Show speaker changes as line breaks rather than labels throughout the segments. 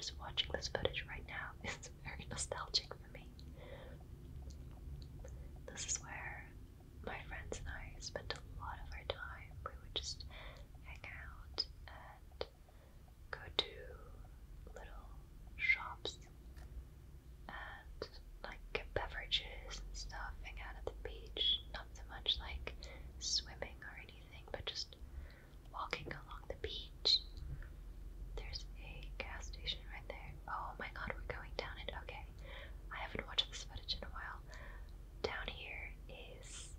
just watching this footage right now is very nostalgic for me. This is where my friends and I spent a lot of our time. We would just hang out and go to little shops and like get beverages and stuff, hang out at the beach. Not so much like swimming or anything, but just walking along the beach. There's a gas station right there. Oh my god, we're going down it. Okay. I haven't watched this footage in a while. Down here is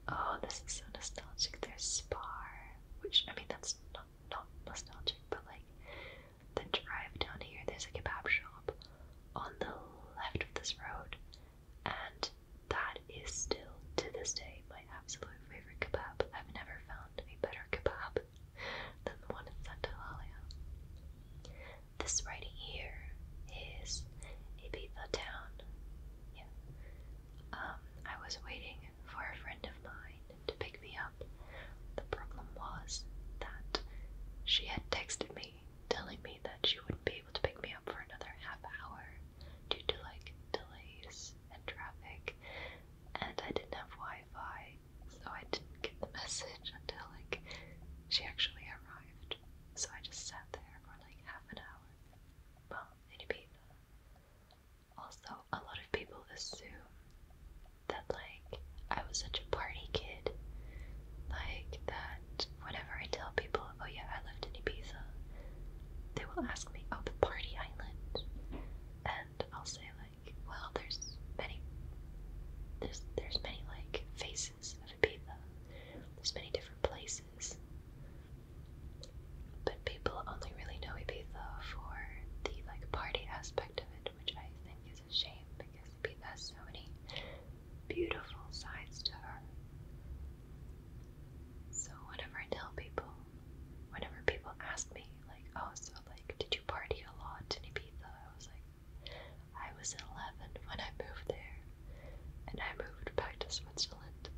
oh, this is so nostalgic. There's Spar, which I mean that's not nostalgic, but like the drive down here, there's a kebab shop on the left of this road, and that is still to this day my absolute favorite kebab. I've never found a better kebab than the one in Santa Eulalia. This right here is Ibiza town. Yeah. I was waiting for a friend of mine to pick me up. The problem was that she had texted me telling me that she wouldn't be able to pick me up for another half hour due to like delays and traffic, and I didn't have Wi-Fi, so I didn't get the message until like she actually arrived. So I just sat there for like half an hour. Well, in Ibiza. Also, a lot of people assume that like I was such a party kid, like that whenever I tell people, oh yeah, I lived in Ibiza, they will ask me, oh, the party island, and I'll say like, well, there's many like faces of Ibiza. There's many different places, but people only really know Ibiza for the like party aspect of it, which I think is a shame because Ibiza has so many beautiful sides to her. So whenever people ask me like, oh, so like, did you party a lot in Ibiza? I was like, I was 11 when I moved there, and I moved back to Switzerland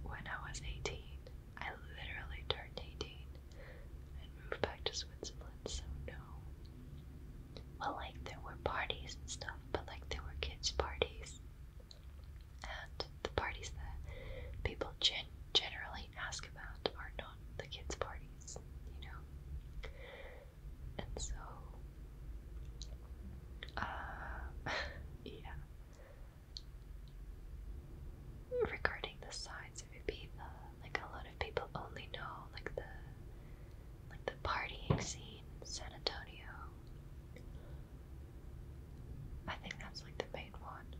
when I was 18. I literally turned 18 and moved back to Switzerland, so no. Well, like, there were parties and stuff, but like, there were kids' parties, and the parties that people generally ask about are not the kids' parties, you know? And so, yeah. Regarding the sides of Ibiza, like a lot of people only know like the partying scene in San Antonio. I think that's like the main one.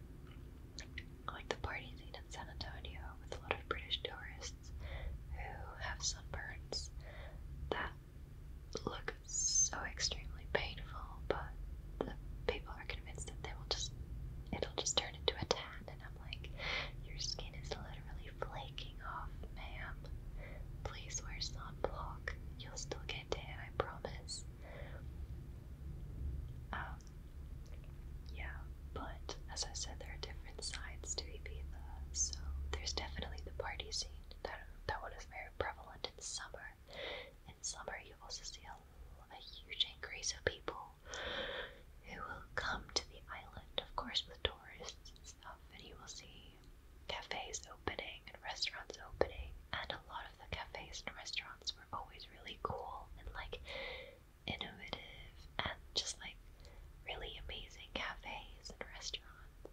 Like the party scene in San Antonio with a lot of British tourists who have sunburns that look so extremely painful, but the people are convinced that it'll just turn into a tan, and I'm like, your skin is literally flaking off, ma'am. Please wear sunblock. You'll still get tan, I promise. Yeah, but as I said, there are different sides to Ibiza, so there's definitely the party scene. That one is very prevalent in summer. In summer, you also see a huge increase of people who will come to the island, of course, with tourists and stuff, and you will see cafes opening and restaurants opening, and a lot of the cafes and restaurants were always really cool and like innovative and just like really amazing cafes and restaurants.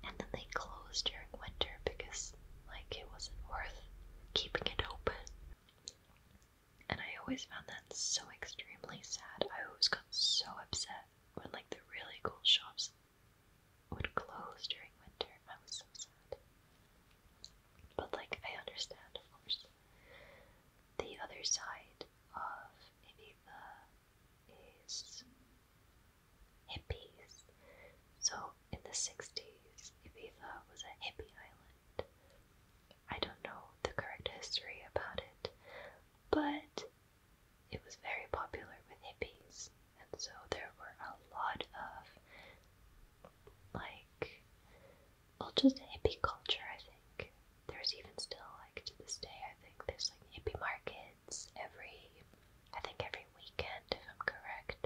And then they closed during winter because like it wasn't worth keeping it open. And I always found that so extremely sad. I always got so upset when like the really cool shops would close during winter. I was so sad. But like I understand, of course. The other side of Ibiza is hippies. So in the 60s, Ibiza was a hippie island. I don't know the correct history about it, but it was very popular with hippies, and so there were a lot of like, well, just hippie culture. I think there's even still like to this day, I think there's like hippie markets every weekend, if I'm correct.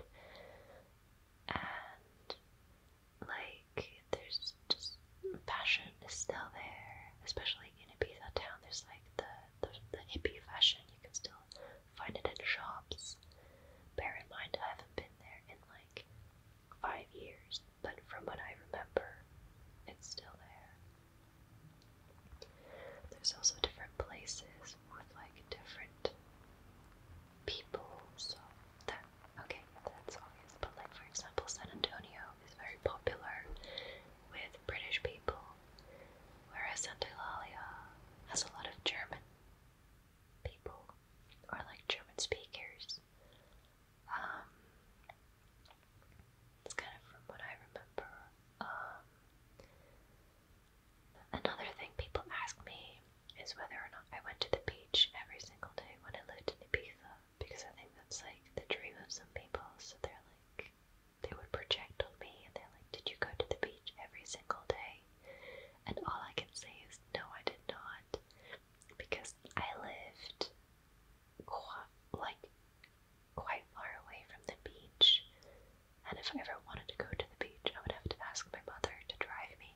if I ever wanted to go to the beach, I would have to ask my mother to drive me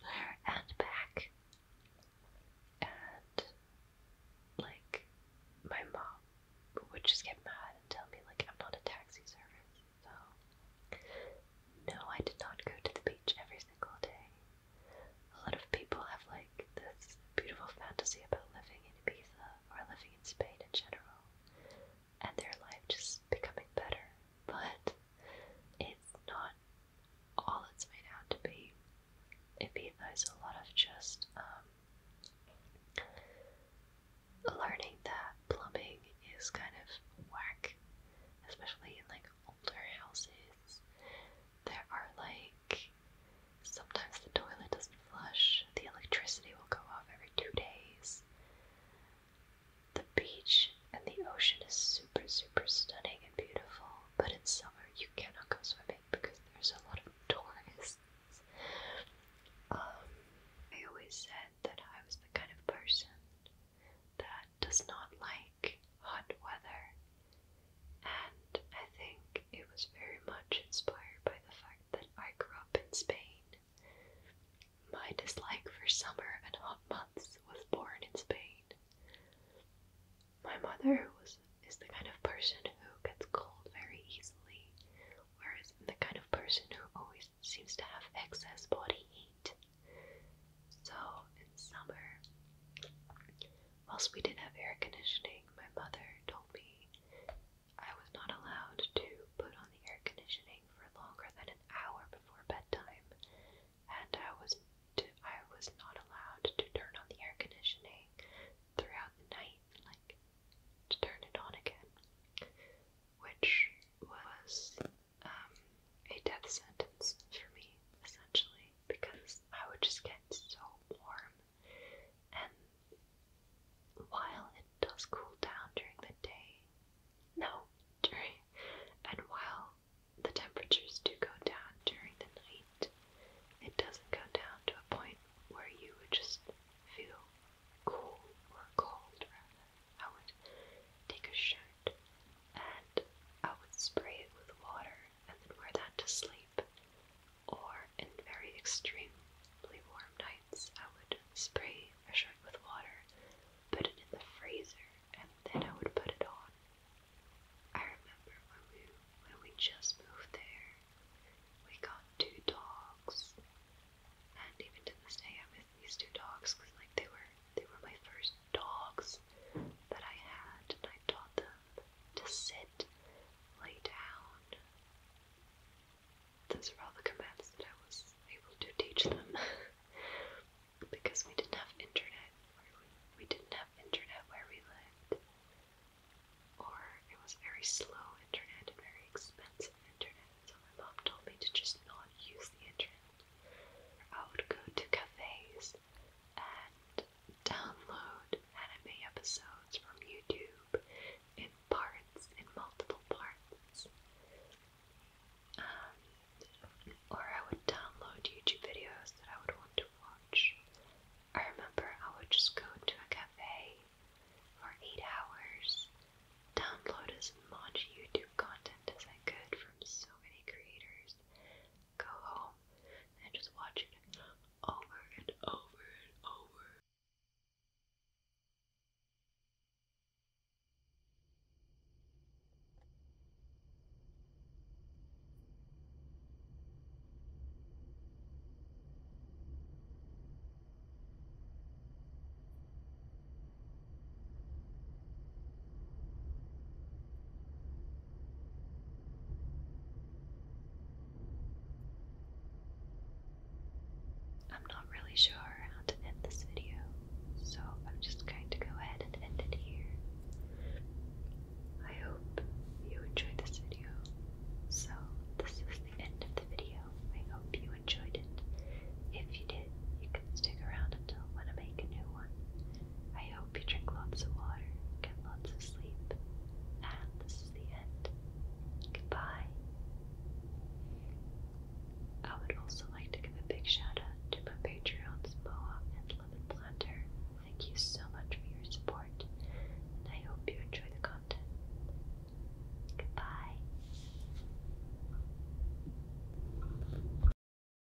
there and back. And, like, my mom would just get mad and tell me, like, I'm not a taxi service. So, no, I did not go to the beach every single day. A lot of people have, like, this beautiful fantasy about living in Ibiza or living in Spain in general, and their life just becoming better. But it's not all it's made out to be. Ibiza is a lot of just learning that plumbing is kind of whack, especially in like older houses. There are like, sometimes the toilet doesn't flush, the electricity will go off every 2 days. The beach and the ocean is super, super stunning and beautiful, but in summer you cannot go swimming because there's a lot of tourists. I always said that I was the kind of person that does not like hot weather, and I think it was very much inspired by the fact that I grew up in Spain. My dislike for summer and hot months was born in Spain. My mother is the kind of person who gets cold very easily, whereas I'm the kind of person who always seems to have excess body heat. So in summer, whilst we did have air conditioning, my mother told me I was not allowed to put on the air conditioning for longer than an hour before bedtime, and I was not allowed to turn on the air conditioning throughout the night, like to turn it on again, which was a death sentence for me, essentially, because I would just get so warm. And while it does cool down during the day, and while the temperatures do go down during the night, it doesn't go down to a point where you would just feel cool or cold, rather. I would take a shirt and I would spray it with water and then wear that to sleep. Or in very extremely warm nights, I would spray a shirt with water, put it in the freezer, and then I would put it on. I remember when we just moved there, we got 2 dogs, and even to this day I miss these 2 dogs because like they were my first dogs that I had, and I taught them to sit, lay down. Those are all the commands that I was able to teach them. Because we didn't have internet where we lived, or it was very slow